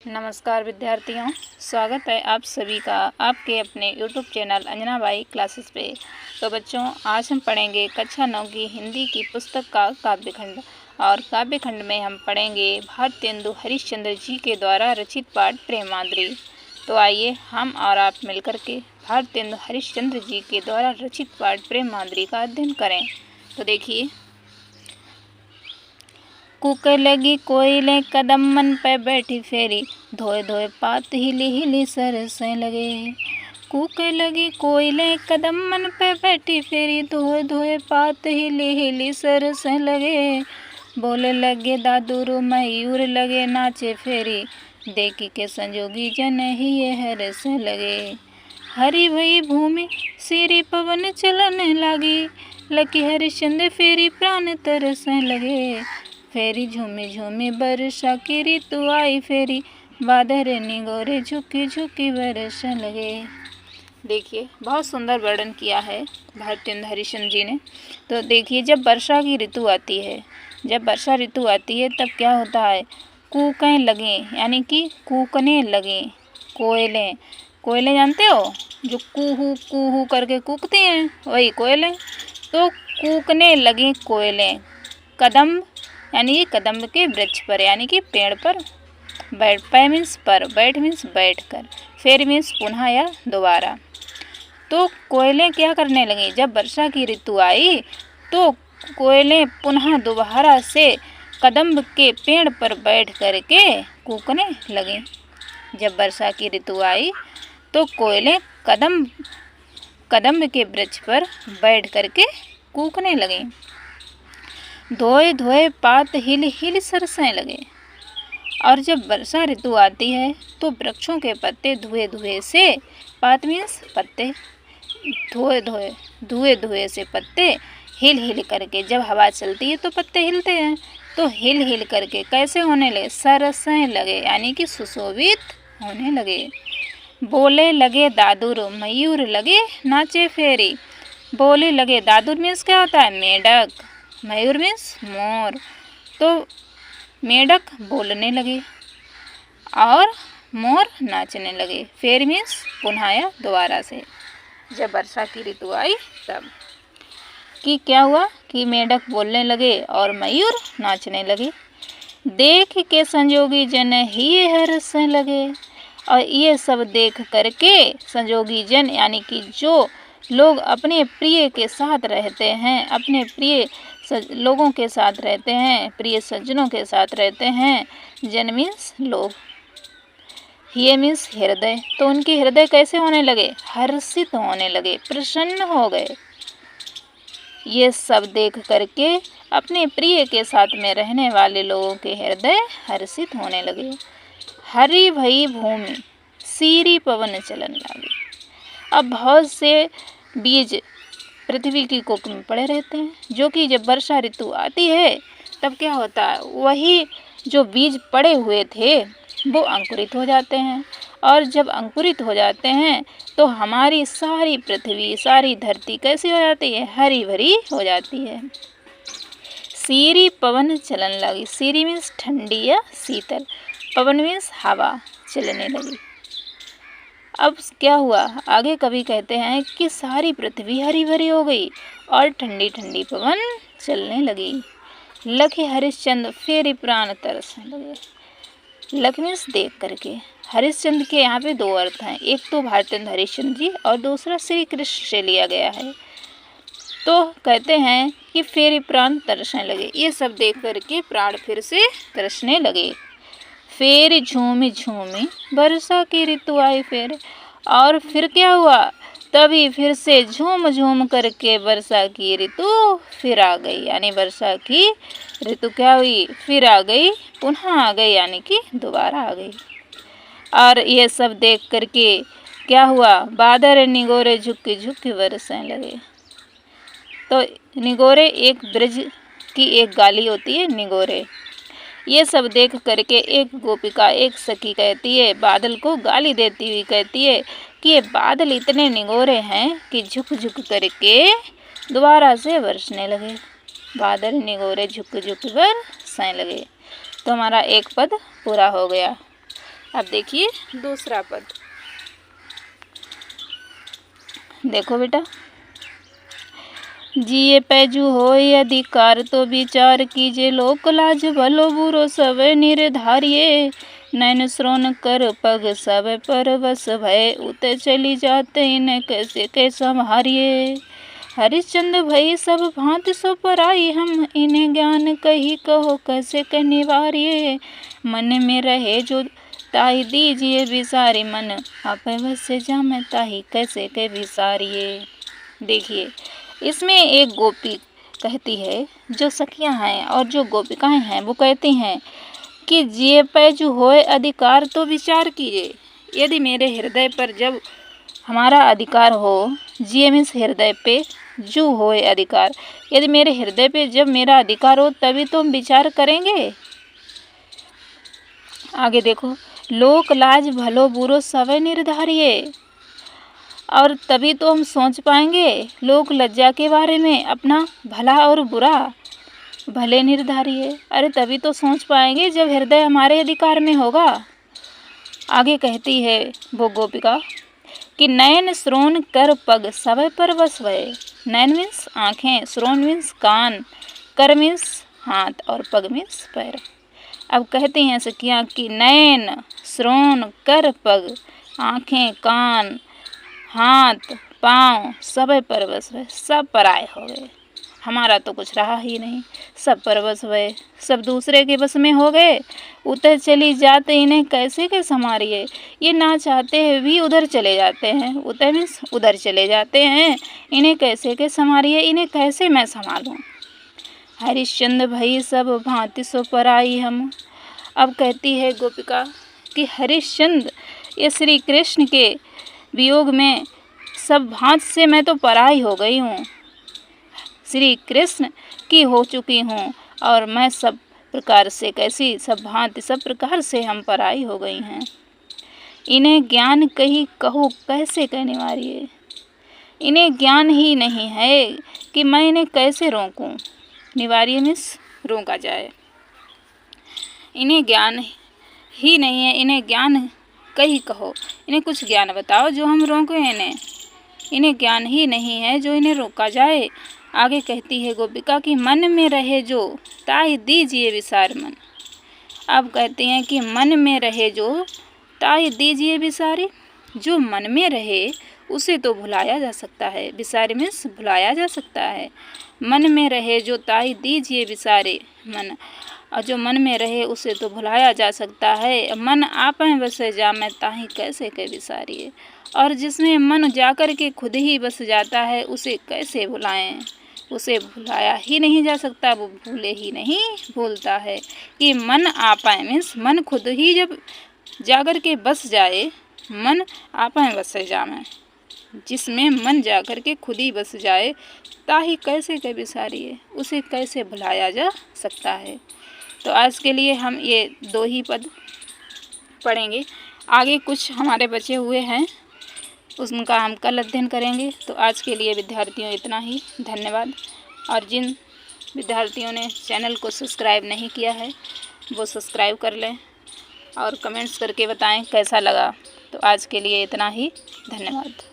नमस्कार विद्यार्थियों, स्वागत है आप सभी का आपके अपने YouTube channel Anjana by classes पे। तो बच्चों, आज हम पढ़ेंगे कक्षा 9 की हिंदी की पुस्तक का काव्यखंड। और काव्यखंड में हम पढ़ेंगे भारतेंदु हरिश्चंद्र जी के द्वारा रचित पाठ प्रेमाद्रि। तो आइए हम और आप मिलकर के भारतेंदु हरिश्चंद्र जी के द्वारा रचित पाठ प्रेमाद्रि का अध्ययन करें। तो देखिए, कूके लगी कोयले कदम मन पे बैठी फेरी, धोए धोए पात हिली हिली सरसें लगे। कूके लगी कोयले कदम मन पे बैठी फेरी, धोए धोए पात हिली हिली सरसें लगे। बोले लगे दादुरु मयूर लगे नाचे फेरी, देखी के संजोगी जन ही ये हरसें लगे। हरी भई भूमि सिरी पवन चलने लगी, लकी हरिश्चंद्र फेरी प्राण तरसने लगे। फेरी झूमी झूमी वर्षा की ऋतु आई फेरी, बादल निगोरे झुकी झुकी वर्षा लगे। देखिए, बहुत सुंदर वर्णन किया है भारतेंदु हरिश्चंद्र जी ने। तो देखिए, जब वर्षा की ऋतु आती है, जब वर्षा ऋतु आती है तब क्या होता है, कूकने लगे, यानी कि कूकने लगे कोयलें। कोयलें जानते हो, जो कूहू करके कूकती हैं, वही कोयलें। तो कूकने लगे कोयलें कदम, यानी कि कदम के वृक्ष पर, यानी कि पेड़ पर। बैठ पे मीन्स पर, बैठ मीन्स बैठ कर, फिर मीन्स पुनः या दोबारा। तो कोयलें क्या करने लगी, जब वर्षा की ऋतु आई तो कोयलें पुनः दोबारा से कदम के पेड़ पर बैठ करके कूकने लगी। जब वर्षा की ऋतु आई तो कोयलें कदम के वृक्ष पर बैठ करके कूकने लगी। धोए धोए पात हिल हिल सरसने लगे। और जब वर्षा ऋतु आती है तो वृक्षों के पत्ते धुए धुए से, पात मीन्स पत्ते, धुए धुए से पत्ते हिल हिल करके, जब हवा चलती है तो पत्ते हिलते हैं, तो हिल हिल करके कैसे होने लगे, सरसने लगे, यानी कि सुशोभित होने लगे। बोले लगे दादुर मयूर लगे नाचे फेरी। बोले लगे, दादुर मीन्स क्या होता है, मेढक, मयूर मीन्स मोर। तो मेढक बोलने लगे और मोर नाचने लगे। फिर मीन्स पुनः या दोबारा से। जब वर्षा की ऋतु आई तब कि क्या हुआ कि मेढक बोलने लगे और मयूर नाचने लगे। देख के संजोगी जन ही हर्षने लगे। और ये सब देख करके संजोगी जन, यानी कि जो लोग अपने प्रिय के साथ रहते हैं, अपने प्रिय लोगों के साथ रहते हैं, प्रिय सज्जनों के साथ रहते हैं, जन मीन्स लोग, ये मीन्स हृदय। तो उनके हृदय कैसे होने लगे, हर्षित होने लगे, प्रसन्न हो गए। ये सब देख करके अपने प्रिय के साथ में रहने वाले लोगों के हृदय हर्षित होने लगे। हरी भई भूमि सीरी पवन चलन लगे। अब बहुत से बीज पृथ्वी की कोख में पड़े रहते हैं, जो कि जब वर्षा ऋतु आती है तब क्या होता है, वही जो बीज पड़े हुए थे वो अंकुरित हो जाते हैं। और जब अंकुरित हो जाते हैं तो हमारी सारी पृथ्वी, सारी धरती कैसी हो जाती है, हरी भरी हो जाती है। सीरी पवन चलन लगी। सीरी मीन्स ठंडी या शीतल, पवन मीन्स हवा चलने लगी। अब क्या हुआ, आगे कवि कहते हैं कि सारी पृथ्वी हरी भरी हो गई और ठंडी ठंडी पवन चलने लगी। लखे हरिश्चंद्र फेरी प्राण तरसने लगे। लख मीन्स देख करके। हरिश्चंद्र के यहाँ पे दो अर्थ हैं, एक तो भारतेंदु हरिश्चंद्र जी और दूसरा श्री कृष्ण से लिया गया है। तो कहते हैं कि फेरी प्राण तरसने लगे, ये सब देख करके प्राण फिर से तरसने लगे। फिर झूमी झूमी वर्षा की ऋतु आई फिर। और फिर क्या हुआ, तभी फिर से झूम झूम करके वर्षा की ऋतु फिर आ गई, यानी वर्षा की ऋतु क्या हुई, फिर आ गई, पुनः आ गई, यानी कि दोबारा आ गई। और ये सब देख करके क्या हुआ, बादल निगोरे झुकी झुकी बरसने लगे। तो निगोरे एक ब्रज की एक गाली होती है, निगोरे। ये सब देख करके एक गोपिका, एक सखी कहती है, बादल को गाली देती हुई कहती है कि ये बादल इतने निगोरे हैं कि झुक झुक करके दोबारा से बरसने लगे। बादल निगोरे झुक झुक बरसने लगे। तो हमारा एक पद पूरा हो गया। अब देखिए दूसरा पद, देखो बेटा, जिये पैजू होय अधिकार तो विचार कीजिए, लोक लाज भलो बुरो सब निर्धारिये, नैन श्रोण कर पग सब पर बस भय, उते चली जाते इन्हें कैसे के संहारिये, हरिश्चंद्र भई सब भांति सो पराई, हम इन्हें ज्ञान कही कहो कैसे के निवारिये, मन में रहे जो ताही दीजिए विसारी, मन आप बस से जामे ताही कैसे के विसारिये। देखिए इसमें एक गोपी कहती है, जो सखियां हैं और जो गोपिकाएं हैं वो कहती हैं कि जिये पैजु होए अधिकार तो विचार कीजिए, यदि मेरे हृदय पर जब हमारा अधिकार हो, जिये मीन्स हृदय पे, जू होए अधिकार, यदि मेरे हृदय पे जब मेरा अधिकार हो तभी तो हम विचार करेंगे। आगे देखो, लोक लाज भलो बुरो सब निर्धारिये, और तभी तो हम सोच पाएंगे लोक लज्जा के बारे में, अपना भला और बुरा भले निर्धारिये, अरे तभी तो सोच पाएंगे जब हृदय हमारे अधिकार में होगा। आगे कहती है वो गोपिका कि नयन श्रोण कर पग सब पर बस भय, नयन मीन्स आँखें, श्रोण मीन्स कान, कर मीन्स हाथ और पग मीन्स पैर। अब कहती हैं सखियाँ कि नयन श्रोण कर पग, आँखें, कान, हाथ, पाँव सब परवश हुए, सब पराए हो गए, हमारा तो कुछ रहा ही नहीं, सब परवश हुए, सब दूसरे के बस में हो गए, उधर चली जाते इन्हें कैसे के संवारिये, ये ना चाहते हुए भी उधर चले जाते हैं, उधर मीन्स उधर चले जाते हैं, इन्हें कैसे के संवारिये, इन्हें कैसे मैं संभालूं। हरिश्चंद्र भई सब भांति सो पराई हम। अब कहती है गोपिका कि हरिश्चंद्र ये श्री कृष्ण के वियोग में सब भांति से मैं तो पराई हो गई हूँ, श्री कृष्ण की हो चुकी हूँ, और मैं सब प्रकार से कैसी, सब भांति सब प्रकार से हम पराई हो गई हैं। इन्हें ज्ञान कही कहो कैसे कहने वाली है, इन्हें ज्ञान ही नहीं है कि मैं इन्हें कैसे रोकूं, निवार्य मीन्स रोका जाए, इन्हें ज्ञान ही नहीं है, इन्हें ज्ञान कही कहो, इन्हें कुछ ज्ञान बताओ जो हम रोकें इन्हें ज्ञान ही नहीं है जो इन्हें रोका जाए। आगे कहती है गोपिका कि मन में रहे जो ताहि दीजिए विसार मन। अब कहती हैं कि मन में रहे जो ताहि दीजिए विसारी, जो मन में रहे उसे तो भुलाया जा सकता है, विसारी मीन्स भुलाया जा सकता है, मन में रहे जो ताहि दीजिए विसारे मन, और जो मन में रहे उसे तो भुलाया जा सकता है, मन आप बसे जामे ताहि कैसे के विसारिए, और जिसमें मन जाकर के खुद ही बस जाता है उसे कैसे भुलाएं, उसे भुलाया ही नहीं जा सकता, वो भूले ही नहीं भूलता है। कि मन आपाए मीन्स मन खुद ही जब जाकर के बस जाए, मन आपाए बसे जामे, जिसमें मन जाकर के खुद ही बस जाए ताही कैसे के विसारिए, उसे कैसे भुलाया जा सकता है। तो आज के लिए हम ये 2 ही पद पढ़ेंगे, आगे कुछ हमारे बचे हुए हैं उनका हम कल अध्ययन करेंगे। तो आज के लिए विद्यार्थियों इतना ही, धन्यवाद। और जिन विद्यार्थियों ने चैनल को सब्सक्राइब नहीं किया है वो सब्सक्राइब कर लें और कमेंट्स करके बताएं कैसा लगा। तो आज के लिए इतना ही, धन्यवाद।